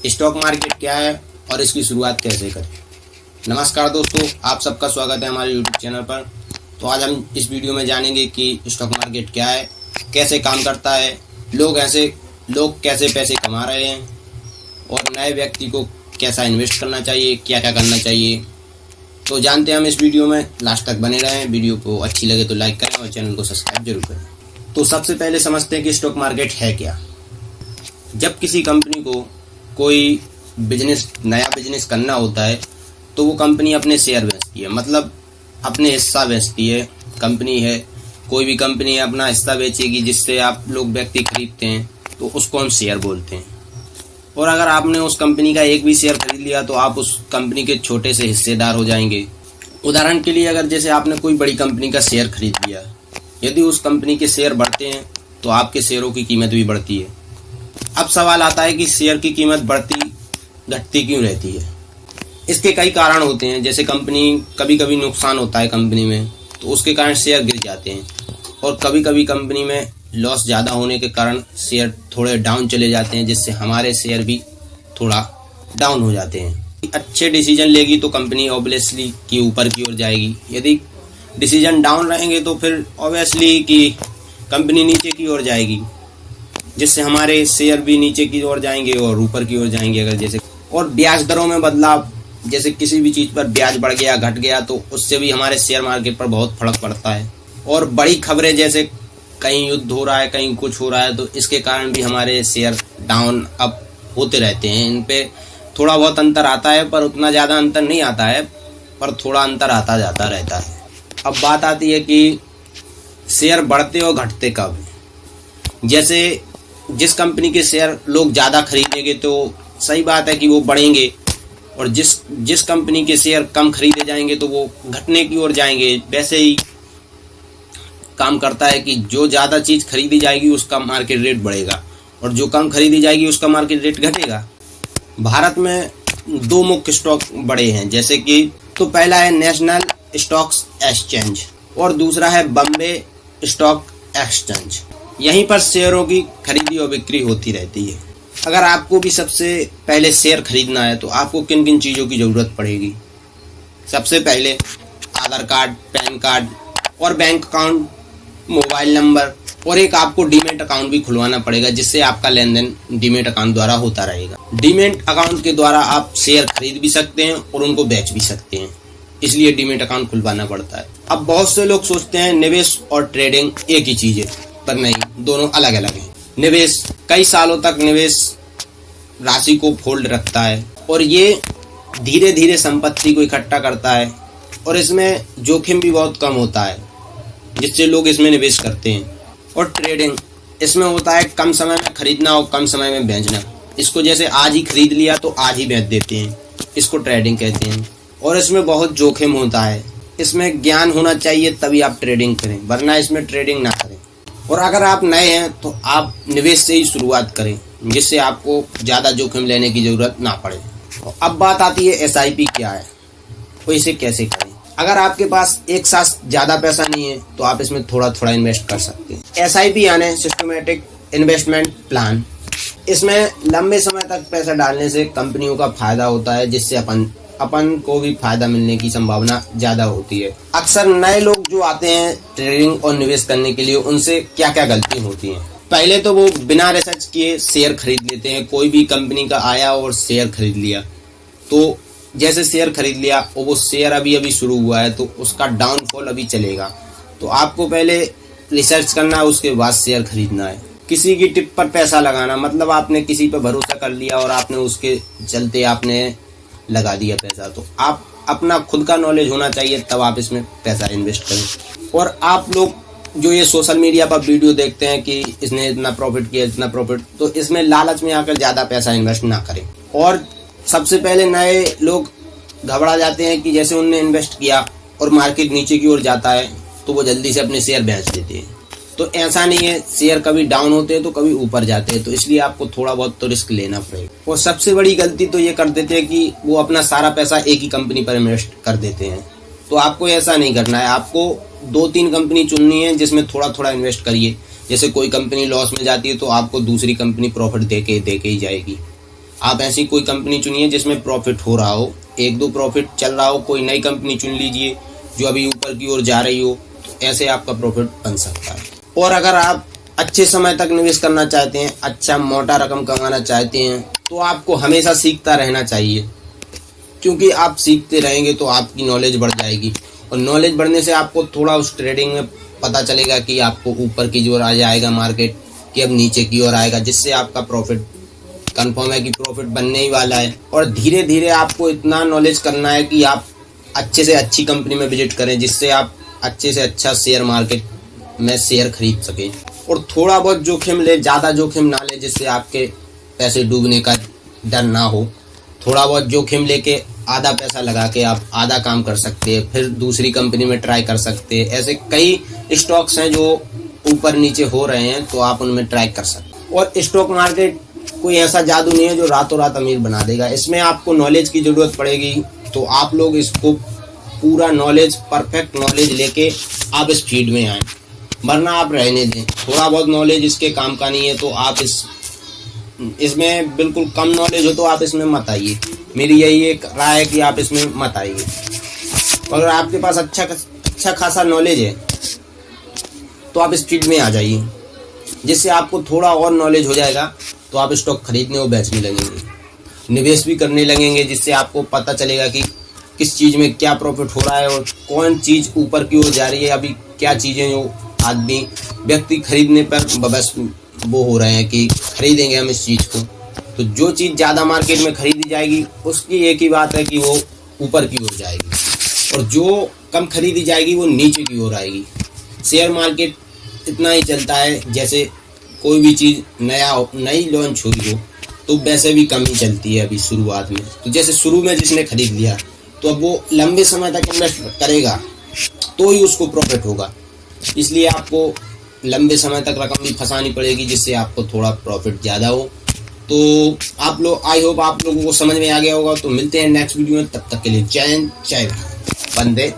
Stock market क्या है और इसकी शुरुआत कैसे करें। नमस्कार दोस्तों, आप सबका स्वागत है हमारे यूट्यूब चैनल पर। तो आज हम इस वीडियो में जानेंगे कि स्टॉक मार्केट क्या है, कैसे काम करता है, लोग कैसे पैसे कमा रहे हैं और नए व्यक्ति को कैसा इन्वेस्ट करना चाहिए, क्या क्या करना चाहिए। तो जानते हैं हम इस वीडियो में, लास्ट तक बने रहें। वीडियो को अच्छी लगे तो लाइक करें और चैनल को सब्सक्राइब जरूर करें। तो सबसे पहले समझते हैं कि स्टॉक मार्केट है क्या। जब किसी कंपनी को कोई नया बिजनेस करना होता है तो वो कंपनी अपने शेयर बेचती है, मतलब अपने हिस्सा बेचती है। कंपनी है, कोई भी कंपनी अपना हिस्सा बेचेगी जिससे आप लोग व्यक्ति खरीदते हैं, तो उसको हम शेयर बोलते हैं। और अगर आपने उस कंपनी का एक भी शेयर खरीद लिया तो आप उस कंपनी के छोटे से हिस्सेदार हो जाएंगे। उदाहरण के लिए, अगर जैसे आपने कोई बड़ी कंपनी का शेयर खरीद लिया, यदि उस कंपनी के शेयर बढ़ते हैं तो आपके शेयरों की कीमत भी बढ़ती है। अब सवाल आता है कि शेयर की कीमत बढ़ती घटती क्यों रहती है। इसके कई कारण होते हैं। जैसे कभी कभी नुकसान होता है कंपनी में, तो उसके कारण शेयर गिर जाते हैं। और कभी कभी कंपनी में लॉस ज़्यादा होने के कारण शेयर थोड़े डाउन चले जाते हैं, जिससे हमारे शेयर भी थोड़ा डाउन हो जाते हैं। अच्छे डिसीजन लेगी तो कंपनी ऑब्वियसली की ऊपर की ओर जाएगी। यदि डिसीजन डाउन रहेंगे तो फिर ऑब्वियसली कि कंपनी नीचे की ओर जाएगी, जिससे हमारे शेयर भी नीचे की ओर जाएंगे और ऊपर की ओर जाएंगे। अगर जैसे और ब्याज दरों में बदलाव, जैसे किसी भी चीज़ पर ब्याज बढ़ गया, घट गया, तो उससे भी हमारे शेयर मार्केट पर बहुत फर्क पड़ता है। और बड़ी खबरें, जैसे कहीं युद्ध हो रहा है, कहीं कुछ हो रहा है, तो इसके कारण भी हमारे शेयर डाउन अप होते रहते हैं। इन पे थोड़ा बहुत अंतर आता है, पर उतना ज़्यादा अंतर नहीं आता है, पर थोड़ा अंतर आता जाता रहता है। अब बात आती है कि शेयर बढ़ते और घटते कब। जैसे जिस कंपनी के शेयर लोग ज़्यादा खरीदेंगे तो सही बात है कि वो बढ़ेंगे, और जिस कंपनी के शेयर कम खरीदे जाएंगे तो वो घटने की ओर जाएंगे। वैसे ही काम करता है कि जो ज़्यादा चीज़ खरीदी जाएगी उसका मार्केट रेट बढ़ेगा, और जो कम खरीदी जाएगी उसका मार्केट रेट घटेगा। भारत में दो मुख्य स्टॉक बड़े हैं, जैसे कि तो पहला है नेशनल स्टॉक एक्सचेंज और दूसरा है बॉम्बे स्टॉक एक्सचेंज। यहीं पर शेयरों की खरीदी और बिक्री होती रहती है। अगर आपको भी सबसे पहले शेयर खरीदना है तो आपको किन किन चीज़ों की ज़रूरत पड़ेगी। सबसे पहले आधार कार्ड, पैन कार्ड और बैंक अकाउंट, मोबाइल नंबर, और एक आपको डीमेट अकाउंट भी खुलवाना पड़ेगा, जिससे आपका लेन देन डीमेट अकाउंट द्वारा होता रहेगा। डीमेट अकाउंट के द्वारा आप शेयर खरीद भी सकते हैं और उनको बेच भी सकते हैं, इसलिए डीमेट अकाउंट खुलवाना पड़ता है। अब बहुत से लोग सोचते हैं निवेश और ट्रेडिंग एक ही चीज़ है, पर नहीं, दोनों अलग अलग हैं। निवेश कई सालों तक निवेश राशि को होल्ड रखता है और ये धीरे धीरे संपत्ति को इकट्ठा करता है, और इसमें जोखिम भी बहुत कम होता है, जिससे लोग इसमें निवेश करते हैं। और ट्रेडिंग, इसमें होता है कम समय में खरीदना और कम समय में बेचना। इसको जैसे आज ही खरीद लिया तो आज ही बेच देते हैं, इसको ट्रेडिंग कहते हैं। और इसमें बहुत जोखिम होता है, इसमें ज्ञान होना चाहिए तभी आप ट्रेडिंग करें, वरना इसमें ट्रेडिंग ना करें। और अगर आप नए हैं तो आप निवेश से ही शुरुआत करें, जिससे आपको ज़्यादा जोखिम लेने की ज़रूरत ना पड़े। अब बात आती है SIP क्या है और इसे कैसे करें। अगर आपके पास एक साथ ज़्यादा पैसा नहीं है तो आप इसमें थोड़ा थोड़ा इन्वेस्ट कर सकते हैं। SIP यानी सिस्टमेटिक इन्वेस्टमेंट प्लान। इसमें लंबे समय तक पैसा डालने से कंपनियों का फायदा होता है, जिससे अपन को भी फायदा मिलने की संभावना ज़्यादा होती है। अक्सर नए लोग जो आते हैं ट्रेडिंग और निवेश करने के लिए, उनसे क्या क्या गलती होती हैं। पहले तो वो बिना रिसर्च किए शेयर खरीद लेते हैं। कोई भी कंपनी का आया और शेयर खरीद लिया, तो जैसे शेयर खरीद लिया और वो शेयर अभी शुरू हुआ है तो उसका डाउनफॉल अभी चलेगा, तो आपको पहले रिसर्च करना है, उसके बाद शेयर खरीदना है। किसी की टिप पर पैसा लगाना, मतलब आपने किसी पर भरोसा कर लिया और आपने उसके चलते आपने लगा दिया पैसा, तो आप अपना खुद का नॉलेज होना चाहिए, तब आप इसमें पैसा इन्वेस्ट करें। और आप लोग जो ये सोशल मीडिया पर वीडियो देखते हैं कि इसने इतना प्रॉफिट किया, इतना प्रॉफिट, तो इसमें लालच में आकर ज़्यादा पैसा इन्वेस्ट ना करें। और सबसे पहले नए लोग घबरा जाते हैं कि जैसे उनने इन्वेस्ट किया और मार्केट नीचे की ओर जाता है तो वो जल्दी से अपने शेयर बेच देते हैं। तो ऐसा नहीं है, शेयर कभी डाउन होते हैं तो कभी ऊपर जाते हैं, तो इसलिए आपको थोड़ा बहुत तो रिस्क लेना पड़ेगा। और सबसे बड़ी गलती तो ये कर देते हैं कि वो अपना सारा पैसा एक ही कंपनी पर इन्वेस्ट कर देते हैं। तो आपको ऐसा नहीं करना है, आपको 2-3 कंपनी चुननी है जिसमें थोड़ा थोड़ा इन्वेस्ट करिए। जैसे कोई कंपनी लॉस में जाती है तो आपको दूसरी कंपनी प्रॉफिट दे के ही जाएगी। आप ऐसी कोई कंपनी चुनिए जिसमें प्रॉफिट हो रहा हो, 1-2 प्रॉफिट चल रहा हो। कोई नई कंपनी चुन लीजिए जो अभी ऊपर की ओर जा रही हो, तो ऐसे आपका प्रॉफिट बन सकता है। और अगर आप अच्छे समय तक निवेश करना चाहते हैं, अच्छा मोटा रकम कमाना चाहते हैं, तो आपको हमेशा सीखता रहना चाहिए, क्योंकि आप सीखते रहेंगे तो आपकी नॉलेज बढ़ जाएगी। और नॉलेज बढ़ने से आपको थोड़ा उस ट्रेडिंग में पता चलेगा कि आपको ऊपर की ओर आ जाएगा मार्केट, कि अब नीचे की ओर आएगा, जिससे आपका प्रॉफिट कंफर्म है कि प्रॉफिट बनने ही वाला है। और धीरे धीरे आपको इतना नॉलेज करना है कि आप अच्छे से अच्छी कंपनी में विजिट करें, जिससे आप अच्छे से अच्छा शेयर मार्केट में शेयर खरीद सकें। और थोड़ा बहुत जोखिम ले, ज़्यादा जोखिम ना ले, जिससे आपके पैसे डूबने का डर ना हो। थोड़ा बहुत जोखिम लेके आधा पैसा लगा के आप आधा काम कर सकते हैं, फिर दूसरी कंपनी में ट्राई कर सकते हैं। ऐसे कई स्टॉक्स हैं जो ऊपर नीचे हो रहे हैं, तो आप उनमें ट्राई कर सकते हैं। और स्टॉक मार्केट कोई ऐसा जादू नहीं है जो रातों रात अमीर बना देगा। इसमें आपको नॉलेज की ज़रूरत पड़ेगी, तो आप लोग इसको पूरा नॉलेज, परफेक्ट नॉलेज लेके आप इस फील्ड में आएँ, वरना आप रहने दें। थोड़ा बहुत नॉलेज इसके काम का नहीं है, तो आप इसमें बिल्कुल कम नॉलेज हो तो आप इसमें मत आइए। मेरी यही एक राय है कि आप इसमें मत आइए। अगर आपके पास अच्छा खासा नॉलेज है तो आप इस फील्ड में आ जाइए, जिससे आपको थोड़ा और नॉलेज हो जाएगा, तो आप स्टॉक खरीदने और बेचने लगेंगे, निवेश भी करने लगेंगे, जिससे आपको पता चलेगा कि किस चीज़ में क्या प्रॉफिट हो रहा है और कौन चीज़ ऊपर की ओर जा रही है। अभी क्या चीज़ें जो आदमी व्यक्ति खरीदने पर बस वो हो रहे हैं कि खरीदेंगे हम इस चीज़ को, तो जो चीज़ ज़्यादा मार्केट में खरीदी जाएगी उसकी एक ही बात है कि वो ऊपर की ओर जाएगी, और जो कम खरीदी जाएगी वो नीचे की ओर आएगी। शेयर मार्केट इतना ही चलता है, जैसे कोई भी चीज़ नई लॉन्च हुई हो तो वैसे भी कम ही चलती है अभी शुरुआत में। तो जैसे शुरू में जिसने खरीद लिया, तो अब वो लंबे समय तक इन्वेस्ट करेगा तो ही उसको प्रॉफिट होगा। इसलिए आपको लंबे समय तक रकम भी फंसानी पड़ेगी, जिससे आपको थोड़ा प्रॉफिट ज़्यादा हो। तो आप लोग, आई होप आप लोगों को समझ में आ गया होगा। तो मिलते हैं नेक्स्ट वीडियो में, तब तक के लिए जय हिंद, जय भारत, वंदे